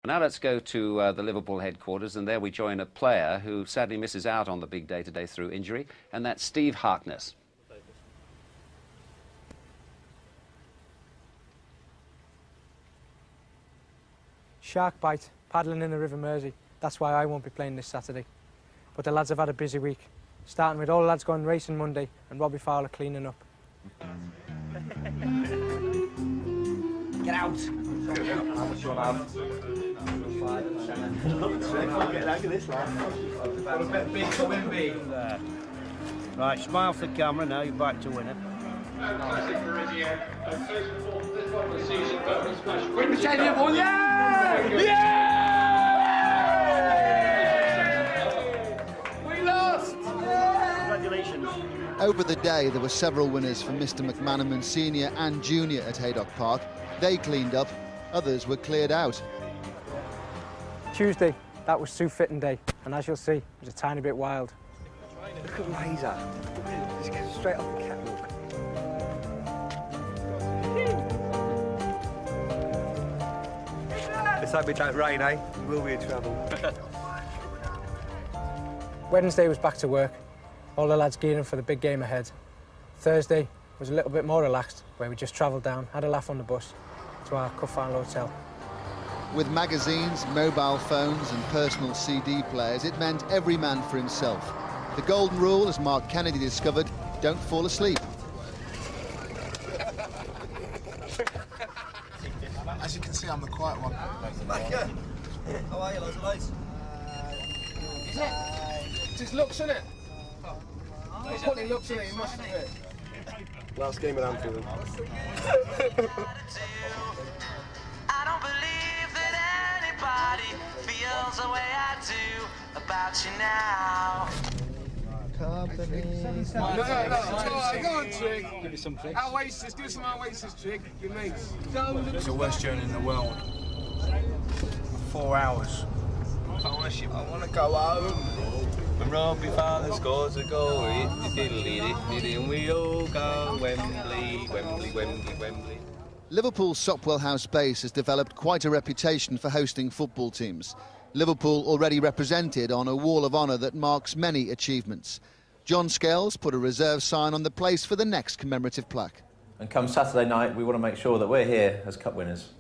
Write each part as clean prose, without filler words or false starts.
Now let's go to the Liverpool headquarters, and there we join a player who sadly misses out on the big day today through injury, and that's Steve Harkness. Shark bite, paddling in the River Mersey. That's why I won't be playing this Saturday. But the lads have had a busy week, starting with all the lads going racing Monday and Robbie Fowler cleaning up. Get out! Right, smile for the camera now, you're back to winning. Win the 10-year one, yeah! Yeah! We lost! Congratulations. Over the day, there were several winners for Mr. McManaman Senior and Junior at Haydock Park. They cleaned up, others were cleared out. Tuesday, that was Sue Fitting Day, and as you'll see, it was a tiny bit wild. Look at Razor. Just go straight off the catwalk. Let's hope it don't rain, eh? We'll be in trouble. Wednesday was back to work, all the lads gearing for the big game ahead. Thursday was a little bit more relaxed, where we just travelled down, had a laugh on the bus to our cup final hotel. With magazines, mobile phones and personal CD players, it meant every man for himself. The golden rule, as Mark Kennedy discovered, don't fall asleep. As you can see, I'm the quiet one. How are you, lads? Is it? Just looks, isn't it? It's what it looks, isn't it? You must have it. Last game at Anfield. I don't believe that anybody feels the way I do about you now. No, go on, Trick. Give you some tricks. Oasis, do some Oasis, Trick. Your mates. It's the worst journey in the world. 4 hours. I want to go home. When Robbie Fowler scores a goal, and we all go Wembley, Wembley, Wembley, Wembley. Liverpool's Sopwell House base has developed quite a reputation for hosting football teams. Liverpool already represented on a wall of honour that marks many achievements. John Scales put a reserve sign on the place for the next commemorative plaque. And come Saturday night, we want to make sure that we're here as cup winners.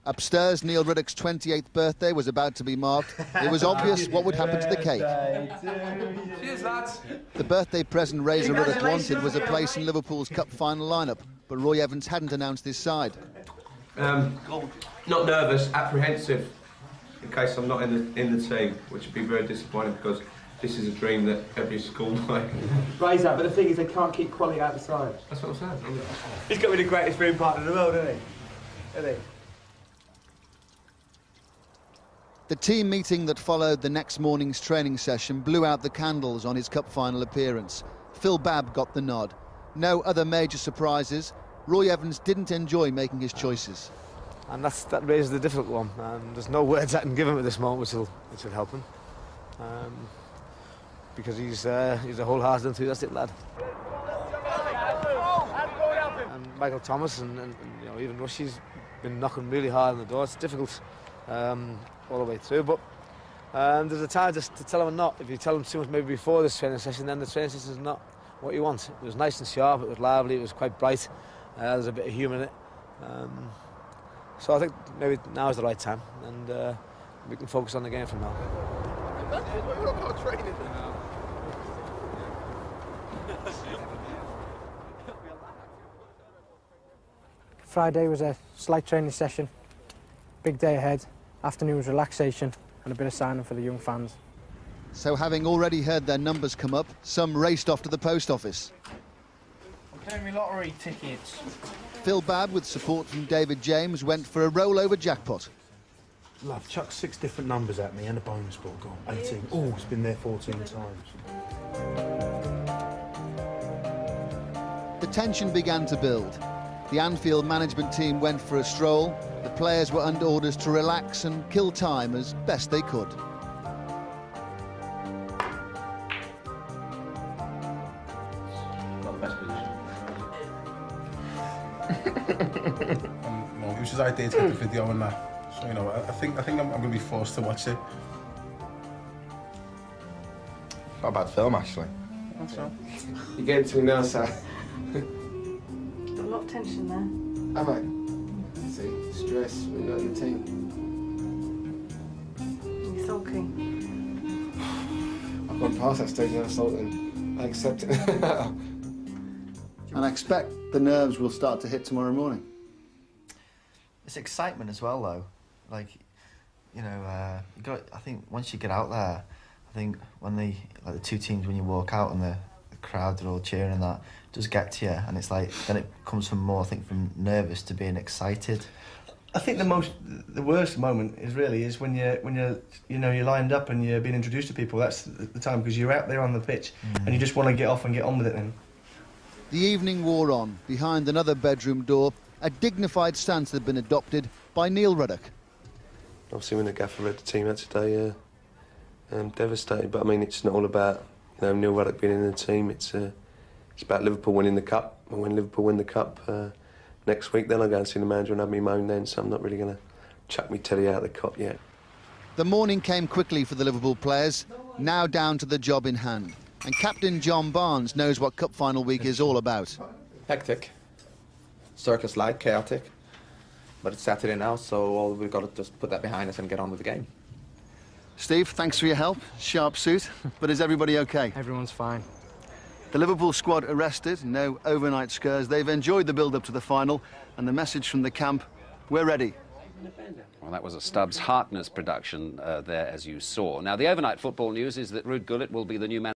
Upstairs, Neil Riddoch's 28th birthday was about to be marked. It was obvious what would happen to the cake. Cheers, lads. The birthday present Razor Riddoch wanted was a place in Liverpool's cup final lineup, but Roy Evans hadn't announced his side. Not nervous, apprehensive, in case I'm not in the team, which would be very disappointing because this is a dream that every school might. Razor, but the thing is, they can't keep quality out the side. That's what I'm saying. He's got to be the greatest room partner in the world, isn't he? Isn't he? The team meeting that followed the next morning's training session blew out the candles on his cup final appearance. Phil Babb got the nod. No other major surprises. Roy Evans didn't enjoy making his choices. And that raises the difficult one. There's no words I can give him at this moment which will help him. Because he's a wholehearted, enthusiastic lad. And Michael Thomas and you know, even Rushy's been knocking really hard on the door. It's difficult all the way through, but there's a time just to tell him not. If you tell him too much maybe before this training session, then the training session is not what you want. It was nice and sharp, it was lively, it was quite bright, there's a bit of humour in it. So I think maybe now is the right time, and we can focus on the game from now. Friday was a slight training session, big day ahead, afternoon was relaxation and a bit of signing for the young fans. So having already heard their numbers come up, some raced off to the post office. I'm playing me lottery tickets. Phil Babb, with support from David James, went for a rollover jackpot. Love, chuck 6 different numbers at me and a bonus ball, gone. 18. Oh, it's been there 14 times. The tension began to build. The Anfield management team went for a stroll. The players were under orders to relax and kill time as best they could. Not the best position. Well, it was his idea to get the video and that. You know, I think I'm going to be forced to watch it. Not a bad film, actually. That's all. You get to me now, sir. Got a lot of tension there. Am I? See, stress, we're not in the team. You're sulking. I've gone past that stage now, Sultan. I accept it. And I expect the nerves will start to hit tomorrow morning. It's excitement as well, though. Like, you know, you got. I think once you get out there, I think when the two teams, when you walk out and the crowd are all cheering and that, it does get to you, and it's like then it comes from more, I think, from nervous to being excited. I think the worst moment is when you're lined up and you're being introduced to people. That's the time, because you're out there on the pitch and you just want to get off and get on with it then. The evening wore on. Behind another bedroom door, a dignified stance had been adopted by Neil Ruddock. Obviously, when the gaffer read the team out today, I'm devastated. But I mean, it's not all about Neil Ruddock being in the team. It's about Liverpool winning the cup. And when Liverpool win the cup next week, then I'll go and see the manager and have me moan then. So I'm not really going to chuck me telly out of the cop yet. The morning came quickly for the Liverpool players, now down to the job in hand. And Captain John Barnes knows what Cup Final week is all about. Hectic, circus-like, chaotic. But it's Saturday now, so all we've got to just put that behind us and get on with the game. Steve, thanks for your help. Sharp suit. But is everybody okay? Everyone's fine. The Liverpool squad arrested, no overnight scares. They've enjoyed the build-up to the final, and the message from the camp, we're ready. Well, that was a Stubbs Harkness production there, as you saw. Now, the overnight football news is that Ruud Gullit will be the new manager.